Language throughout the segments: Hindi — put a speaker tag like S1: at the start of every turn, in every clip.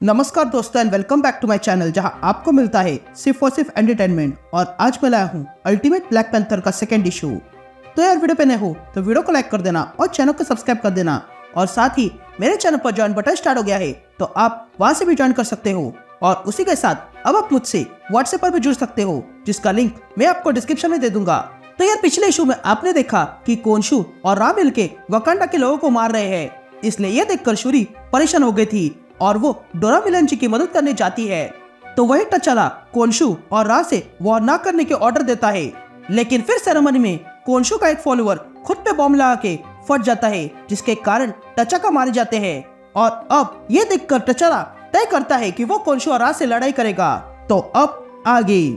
S1: नमस्कार दोस्तों and welcome back to my channel जहां आपको मिलता है सिर्फ और सिर्फ एंटरटेनमेंट। और आज मैं लाया हूं अल्टीमेट ब्लैक पैंथर का सेकंड इशू। तो यार वीडियो पे नए हो तो वीडियो को लाइक कर देना और चैनल को सब्सक्राइब कर देना। और साथ ही मेरे चैनल पर ज्वाइन बटन स्टार्ट हो गया है तो आप वहां से भी ज्वाइन कर सकते हो। और उसी के साथ अब आप मुझसे व्हाट्सएप पर भी जुड़ सकते हो जिसका लिंक मैं आपको डिस्क्रिप्शन में दे दूंगा। तो यार पिछले इशू में आपने देखा कि कोनशु और रा मिलके वकांडा के लोगों को मार रहे हैं, इसलिए ये देखकर शूरी परेशान हो गई थी और वो डोरा मिलांजी की मदद करने जाती है। तो वही टचाला कोनशु और रा से वॉर ना करने के ऑर्डर देता है, लेकिन फिर सेरेमनी में कोनशु का एक फॉलोअर खुद पे बॉम्ब लगा के फट जाता है जिसके कारण टचाका मारे जाते हैं। और अब ये देखकर टचाला तय करता है कि वो कोनशु और रा से लड़ाई करेगा। तो अब आगे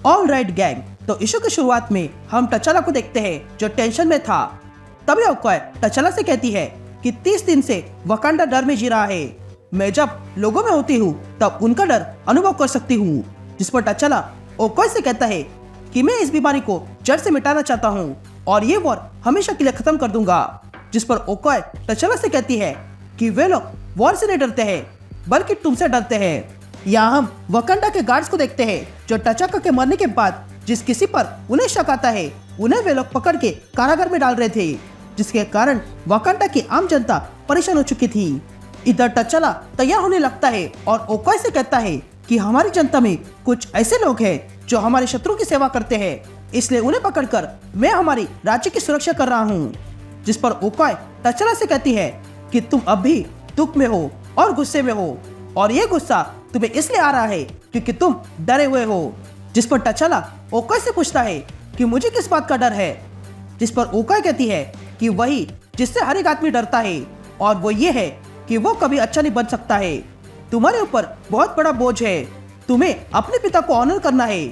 S1: ऑल राइट गैंग। तो इशू की शुरुआत में हम टचाला को देखते हैं जो टेंशन में था। तभी ओकोय टचाला से कहती है कि 30 दिन से वकांडा डर में जी रहा है। मैं जब लोगों में होती हूँ तब उनका डर अनुभव कर सकती हूँ। जिस पर टचाला ओकोय से कहता है कि मैं इस बीमारी को जड़ से मिटाना चाहता हूँ और ये वॉर हमेशा के लिए खत्म कर दूंगा। जिस पर ओकोय टचाला से कहती है कि वे लोग वॉर से नहीं डरते हैं बल्कि तुमसे डरते हैं। यहाँ हम वकांडा के गार्ड्स को देखते हैं जो टचाका के मरने के बाद जिस किसी पर उन्हें शक आता है उन्हें वे लोग पकड़ के कारागार में डाल रहे थे, जिसके कारण वकांडा की आम जनता परेशान हो चुकी थी। इधर टचाला तैयार होने लगता है और ओकोय से कहता है कि हमारी जनता में कुछ ऐसे लोग हैं जो हमारे शत्रु की सेवा करते हैं, इसलिए उन्हें पकड़कर मैं हमारी राज्य की सुरक्षा कर रहा हूँ। जिस पर ओकोय टचाला से कहती है कि तुम अब भी दुख में हो और गुस्से में हो और ये गुस्सा तुम्हें इसलिए आ रहा है क्योंकि तुम डरे हुए हो। जिस पर टचाला ओकोय से पूछता है कि मुझे किस बात का डर है। जिस पर ओकोय कहती है कि वही जिससे हर एक आदमी डरता है और वो ये है कि वो कभी अच्छा नहीं बन सकता है। तुम्हारे ऊपर बहुत बड़ा बोझ है, तुम्हें अपने पिता को ऑनर करना है,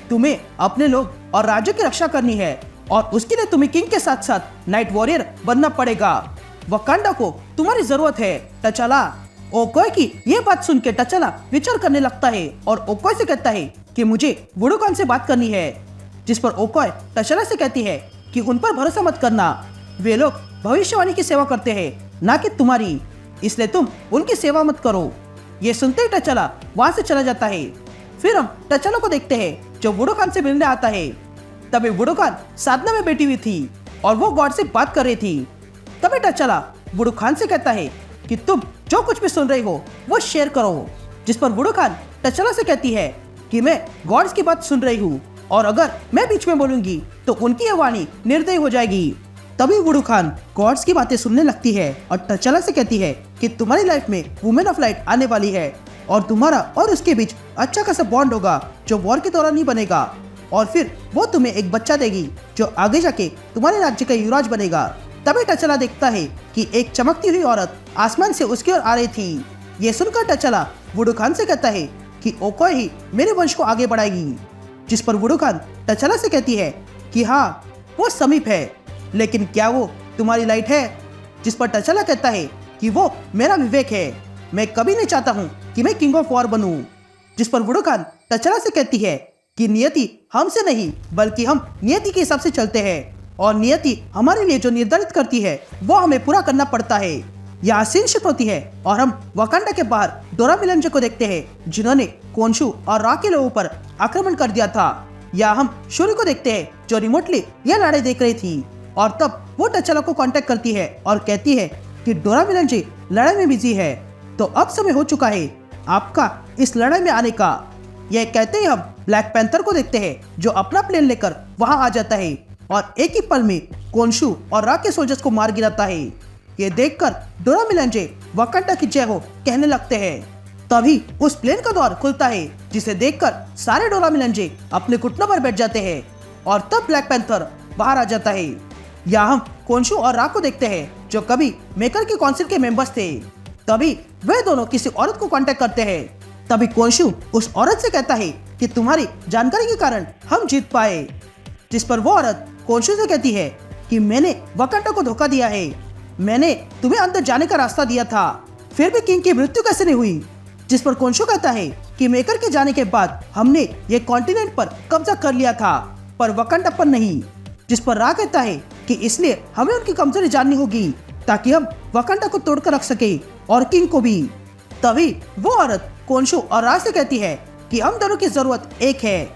S1: तुम्हें अपने लोग और राज्य की रक्षा करनी है और उसके लिए तुम्हें किंग के साथ साथ नाइट वॉरियर बनना पड़ेगा। वकांडा को तुम्हारी जरूरत है टचाला। ओकोय की ये बात सुन के टचाला विचार करने लगता है और ओकोय से कहता है कि मुझे वुडोकान से बात करनी है। जिस पर ओकोय टचाला से कहती है कि उन पर भरोसा मत करना, वे लोग भविष्यवाणी की सेवा करते हैं ना कि तुम्हारी, इसलिए तुम उनकी सेवा मत करो। ये सुनते ही टचाला वहां से चला जाता है। फिर हम टचाला को देखते हैं जो वुडोकान से मिलने आता है। तभी वुडोकान साधना में बैठी हुई थी और वो गॉड से बात कर रही थी। तभी टचाला वुडोकान से कहता है कि तुम जो कुछ भी सुन रही हो वो शेयर करो। जिस पर वुडोकान टचाला से कहती है कि मैं गॉड्स की बात सुन रही हूँ और अगर मैं बीच में बोलूंगी तो उनकी यह वाणी निर्दयी हो जाएगी। तभी वुडोकान गॉड्स की बातें सुनने लगती है और टचाला से कहती है कि तुम्हारी लाइफ में वुमेन ऑफ लाइट आने वाली है और तुम्हारा और उसके बीच अच्छा खासा बॉन्ड होगा जो वॉर के दौरान ही बनेगा और फिर वो तुम्हें एक बच्चा देगी जो आगे जाके तुम्हारे राज्य का युवराज बनेगा। तभी टचाला देखता है कि एक चमकती हुई औरत आसमान से उसकी ओर आ रही थी। ये सुनकर टचाला वुडोकान से कहता है कि ओकोय ही मेरे वंश को आगे बढ़ाएगी। जिस पर वुडोकान टचाला से कहती है कि हाँ वो समीप है, लेकिन क्या वो तुम्हारी लाइट है। जिस पर टचाला कहता है कि वो मेरा विवेक है, मैं कभी नहीं चाहता हूँ कि मैं किंग ऑफ वॉर बनूं। जिस पर वुडोकान टचाला से कहती है कि नियति हमसे नहीं बल्कि हम नियति के हिसाब से चलते हैं और नियति हमारे लिए जो निर्धारित करती है वो हमें पूरा करना पड़ता है। यहाँ सीन शिफ्ट होती है और हम वकांडा के बाहर डोरा मिलांजे को देखते हैं जिन्होंने कोनशु और रा के लोगों पर आक्रमण कर दिया था। यहाँ हम शूरी को देखते हैं जो रिमोटली यह लड़ाई देख रही थी और तब वो टचाला को कांटेक्ट करती है और कहती है कि डोरा मिलांजे लड़ाई में बिजी है, तो अब समय हो चुका है आपका इस लड़ाई में आने का। यह कहते ही हम ब्लैक पैंथर को देखते हैं जो अपना प्लेन लेकर वहां आ जाता है और एक ही पल में कोनशु और रा के सोल्जर्स को मार गिराता है। ये देखकर डोरा मिलांजे वकांडा की जय हो कहने लगते हैं। तभी उस प्लेन का द्वार खुलता है जिसे देखकर सारे डोरा मिलांजे अपने घुटनों पर बैठ जाते हैं और तब ब्लैक पैंथर बाहर आ जाता है। यहाँ हम कोनशु और रा को देखते हैं जो कभी मेकर के काउंसिल के मेंबर्स थे। तभी वे दोनों किसी औरत को कांटेक्ट करते हैं। तभी कोनशु उस औरत से कहता है कि तुम्हारी जानकारी के कारण हम जीत पाए। जिस पर वो औरत कोनशु से कहती है कि मैंने वकांडा को धोखा दिया है। मैंने तुम्हें अंदर जाने का रास्ता दिया था, फिर भी किंग की मृत्यु कैसे नहीं हुई? जिस पर कोंशु कहता है कि मेकर के जाने के बाद हमने ये कॉन्टिनेंट पर कब्जा कर लिया था, पर वकांडा पर नहीं। जिस पर रा कहता है कि इसलिए हमें उनकी कमजोरी जाननी होगी ताकि हम वकांडा को तोड़कर रख सके और किंग को भी। तभी वो औरत कोंशु और रा से कहती है कि हम दोनों की जरूरत एक है।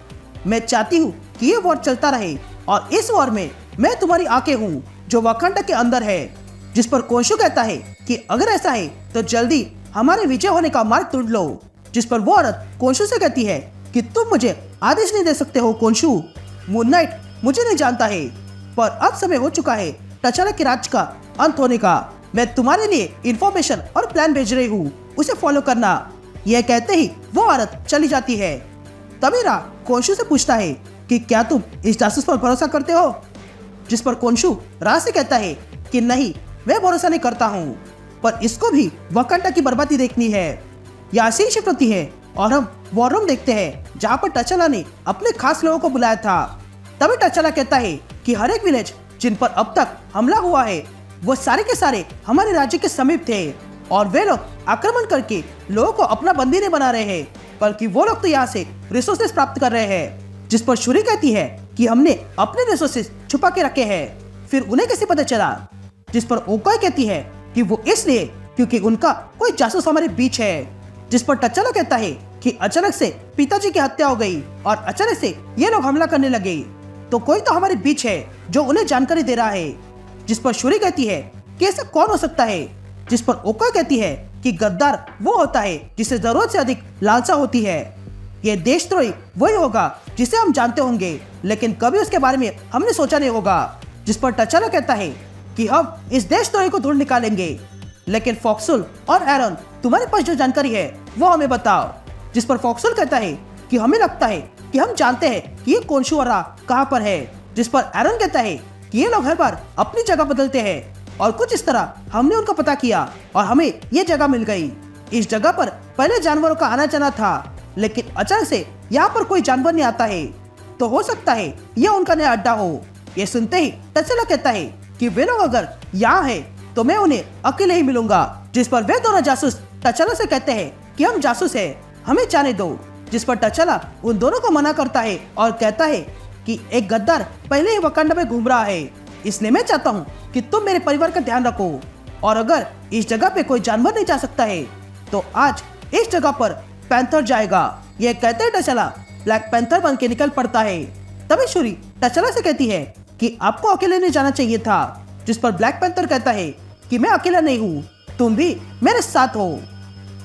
S1: मैं चाहती हूँ कि ये वॉर चलता रहे और इस वॉर में मैं तुम्हारी आंखें हूँ जो वकांडा के अंदर है। जिस पर कोंशु कहता है कि अगर ऐसा है तो जल्दी हमारे विजय होने का मार्ग ढूंढ लो। जिस पर वो औरत कोंशु से कहती है कि तुम मुझे आदेश नहीं दे सकते हो कोंशु, मून नाइट मुझे नहीं जानता है, पर अब समय हो चुका है तचाला के राज्य का अंत होने का। मैं तुम्हारे लिए इंफॉर्मेशन और प्लान भेज रही हूँ, उसे फॉलो करना। यह कहते ही वो औरत चली जाती है। तभी रा कोंशु से पूछता है कि क्या तुम इस जासूस पर भरोसा करते हो? जिस पर कोंशु रा से कहता है कि नहीं, मैं भरोसा नहीं करता हूँ, पर इसको भी वकांडा की बर्बादी देखनी है। यहाँ से शिफ्ट होती है और हम वॉर रूम देखते हैं जहाँ पर तचाला ने अपने खास लोगों को बुलाया था। तभी तचाला कहता है कि हर एक विलेज जिन पर अब तक हमला हुआ है वो सारे के सारे हमारे राज्य के समीप थे और वे लोग आक्रमण करके लोगों को अपना बंदी नहीं बना रहे हैं, बल्कि वो लोग तो यहाँ से रिसोर्सेज प्राप्त कर रहे हैं। जिस पर शुरी कहती है कि हमने अपने रिसोर्सेज छुपा के रखे हैं, फिर उन्हें कैसे पता चला? जिस पर ओकाई कहती है कि वो इसलिए क्योंकि उनका कोई जासूस हमारे बीच है। जिस पर तचाला कहता है कि अचानक से पिताजी की हत्या हो गई और अचानक से ये लोग हमला करने लगे, तो कोई तो हमारे बीच है जो उन्हें जानकारी दे रहा है। जिस पर शुरी कहती है कि ऐसा कौन हो सकता है? जिस पर ओकाई कहती है कि गद्दार वो होता है जिसे जरूरत से अधिक लालसा होती है। ये देशद्रोही वही होगा जिसे हम जानते होंगे, लेकिन कभी उसके बारे में हमने सोचा नहीं होगा। जिस पर तचाला कहता है कि हम इस देशद्रोही को ढूंढ निकालेंगे, लेकिन फॉक्सुल और एरन तुम्हारे पास जो जानकारी है वो हमें बताओ। जिस पर फॉक्सुल कहता है कि हमें लगता है कि हम जानते हैं कि ये कोंशु और रा कहाँ पर है। जिस पर एरन कहता है कि ये लोग हर बार अपनी जगह बदलते हैं और कुछ इस तरह हमने उनका पता किया और हमें ये जगह मिल गई। इस जगह पर पहले जानवरों का आना जाना था, लेकिन अचानक से यहाँ पर कोई जानवर नहीं आता है, तो हो सकता है यह उनका नया अड्डा हो। ये सुनते ही तचाला कहता है कि वे लोग अगर यहाँ है तो मैं उन्हें अकेले ही मिलूंगा। जिस पर वे दोनों जासूस तचाला से कहते हैं कि हम जासूस हैं, हमें जाने दो। जिस पर तचाला उन दोनों को मना करता है और कहता है कि एक गद्दार पहले ही वकांडा में घूम रहा है, इसलिए मैं चाहता हूँ कि तुम मेरे परिवार का ध्यान रखो, और अगर इस जगह पे कोई जानवर नहीं जा सकता है तो आज इस जगह पर पैंथर जाएगा। यह कहते ही तचाला ब्लैक पैंथर बन के निकल पड़ता है। तभी शुरी तचाला से कहती है कि आपको अकेले नहीं जाना चाहिए था। जिस पर ब्लैक पैंथर कहता है कि मैं अकेला नहीं हूँ, तुम भी मेरे साथ हो।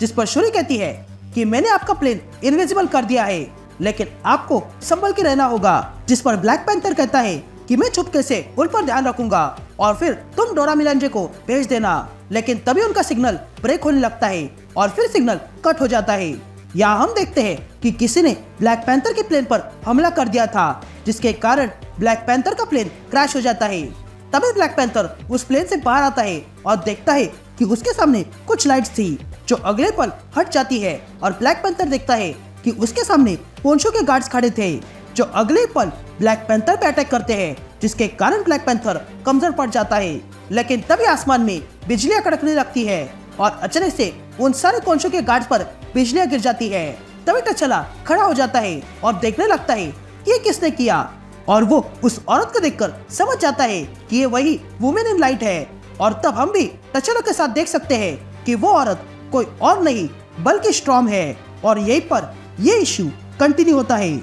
S1: जिस पर शुरी कहती है कि मैंने आपका प्लेन इनविजिबल कर दिया है, लेकिन आपको संभल के रहना होगा। जिस पर ब्लैक पैंथर कहता है कि मैं चुपके से उन पर ध्यान रखूंगा और फिर तुम डोरा मिलांजे को भेज देना। लेकिन तभी उनका सिग्नल ब्रेक होने लगता है और फिर सिग्नल कट हो जाता है। यहाँ हम देखते हैं कि किसी ने ब्लैक पैंथर के प्लेन पर हमला कर दिया था, जिसके कारण ब्लैक पैंथर का प्लेन क्रैश हो जाता है। तभी ब्लैक पैंथर उस प्लेन से बाहर आता है और देखता है कि उसके सामने कुछ लाइट्स थी जो अगले पल हट जाती है, और ब्लैक पैंथर देखता है कि उसके सामने कोंशु के गार्ड्स खड़े थे जो अगले पल ब्लैक पैंथर पे अटैक करते हैं, जिसके कारण ब्लैक पैंथर कमजोर पड़ जाता है। लेकिन तभी आसमान में बिजलियां कड़कने लगती है और अचानक से उन सारे कोंशु के गार्ड्स पर बिजलियां गिर जाती है। तभी तचाला खड़ा हो जाता है और देखने लगता है कि ये किसने किया, और वो उस औरत को देखकर समझ जाता है कि ये वही वुमेन इन लाइट है। और तब हम भी तचाला के साथ देख सकते हैं कि वो औरत कोई और नहीं बल्कि स्ट्रॉम है, और यहीं पर ये इश्यू कंटिन्यू होता है।